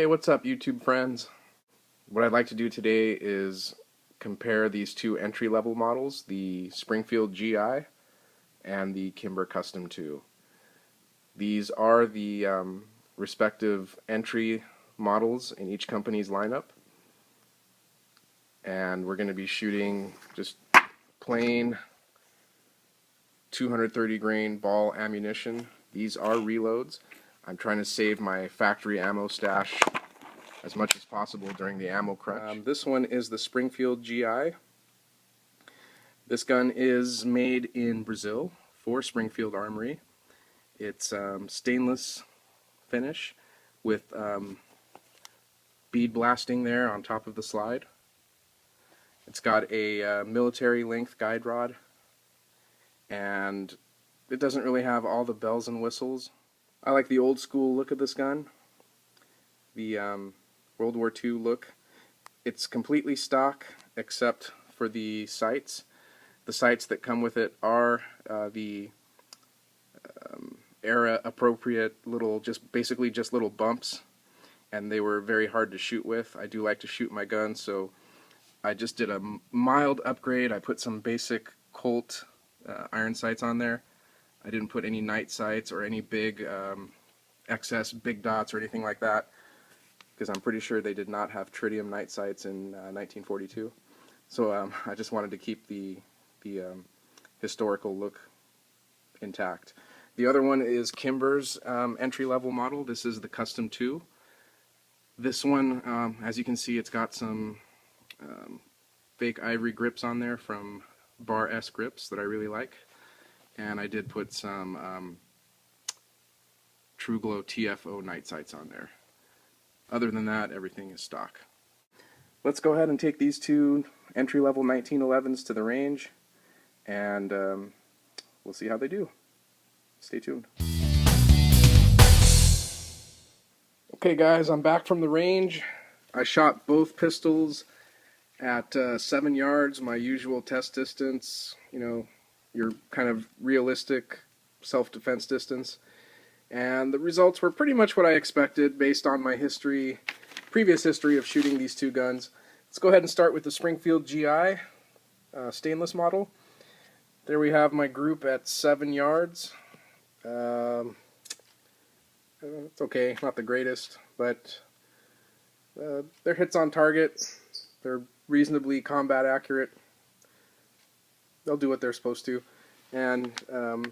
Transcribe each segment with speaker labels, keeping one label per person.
Speaker 1: Hey, what's up, YouTube friends? What I'd like to do today is compare these two entry-level models, the Springfield GI and the Kimber Custom 2. These are the respective entry models in each company's lineup, and we're going to be shooting just plain 230 grain ball ammunition. These are reloads. I'm trying to save my factory ammo stash as much as possible during the ammo crunch. This one is the Springfield GI. This gun is made in Brazil for Springfield Armory. It's stainless finish with bead blasting there on top of the slide. It's got a military length guide rod, and it doesn't really have all the bells and whistles. I like the old school look of this gun, the World War II look. It's completely stock except for the sights. The sights that come with it are the era appropriate little, basically just little bumps, and they were very hard to shoot with. I do like to shoot my gun, so I just did a mild upgrade. I put some basic Colt iron sights on there. I didn't put any night sights or any big excess big dots or anything like that, because I'm pretty sure they did not have tritium night sights in 1942. So I just wanted to keep the historical look intact. The other one is Kimber's entry-level model. This is the Custom 2. This one, as you can see, it's got some fake ivory grips on there from Bar S grips that I really like. And I did put some True Glow TFO night sights on there. Other than that, everything is stock. Let's go ahead and take these two entry-level 1911s to the range, and we'll see how they do. Stay tuned. Okay guys, I'm back from the range. I shot both pistols at 7 yards, my usual test distance, your kind of realistic self-defense distance. And the results were pretty much what I expected based on my previous history of shooting these two guns. Let's go ahead and start with the Springfield GI stainless model. There we have my group at 7 yards. It's okay, not the greatest, but they're hits on target. They're reasonably combat accurate. They'll do what they're supposed to. And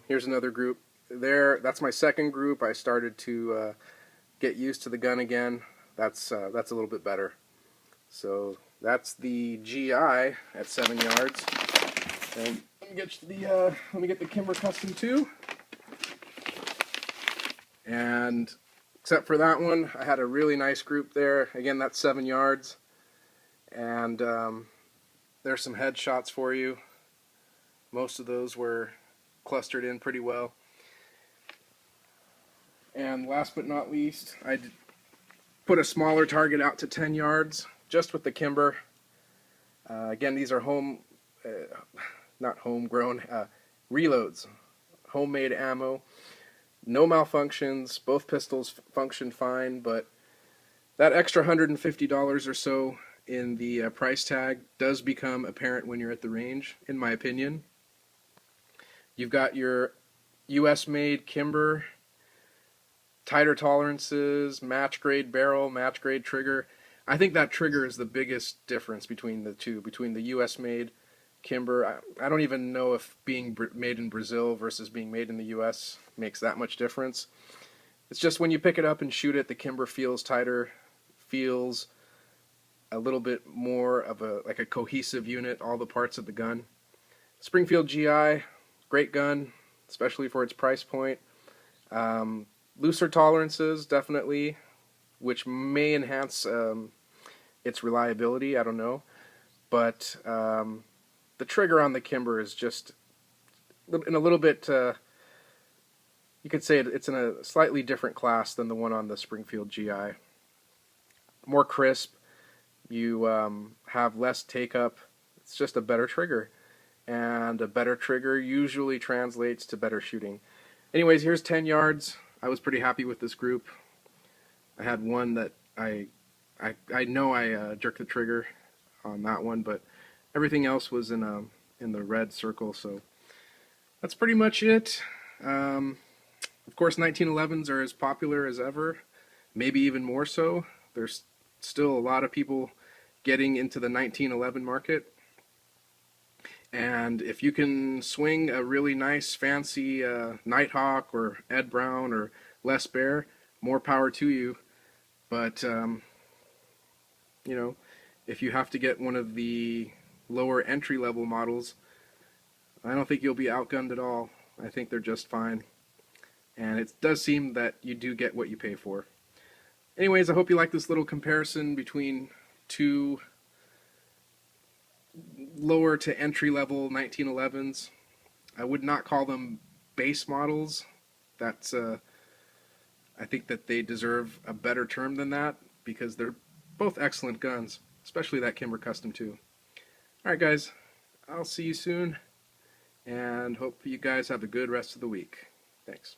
Speaker 1: here's another group. That's my second group. I started to get used to the gun again. That's a little bit better. So that's the GI at 7 yards. And let me get the Kimber Custom 2. And except for that one, I had a really nice group there. Again, that's 7 yards. And there's some headshots for you. Most of those were clustered in pretty well. And last but not least, I put a smaller target out to 10 yards, just with the Kimber. Again, these are not homegrown, reloads, homemade ammo. No malfunctions, both pistols function fine, but that extra $150 or so in the price tag does become apparent when you're at the range, in my opinion. You've got your US-made Kimber, tighter tolerances, match-grade barrel, match-grade trigger. I think that trigger is the biggest difference between the two, between the US-made Kimber. I don't even know if being made in Brazil versus being made in the US makes that much difference. It's just when you pick it up and shoot it, the Kimber feels tighter, feels a little bit more of like a cohesive unit, all the parts of the gun. Springfield GI, great gun, especially for its price point. Looser tolerances, definitely, which may enhance its reliability, I don't know. But the trigger on the Kimber is just in a little bit, you could say it's in a slightly different class than the one on the Springfield GI. More crisp, you have less take-up, it's just a better trigger. And a better trigger usually translates to better shooting. Anyways, here's 10 yards. I was pretty happy with this group. I had one that I know I jerked the trigger on that one, but everything else was in the red circle. So that's pretty much it. Of course, 1911s are as popular as ever, maybe even more so. There's still a lot of people getting into the 1911 market. And if you can swing a really nice, fancy Nighthawk or Ed Brown or Les Bear, more power to you. But, you know, if you have to get one of the lower entry-level models, I don't think you'll be outgunned at all. I think they're just fine. And it does seem that you do get what you pay for. Anyways, I hope you like this little comparison between two lower to entry-level 1911s. I would not call them base models. That's I think that they deserve a better term than that because they're both excellent guns, especially that Kimber Custom 2. Alright guys, I'll see you soon and hope you guys have a good rest of the week. Thanks.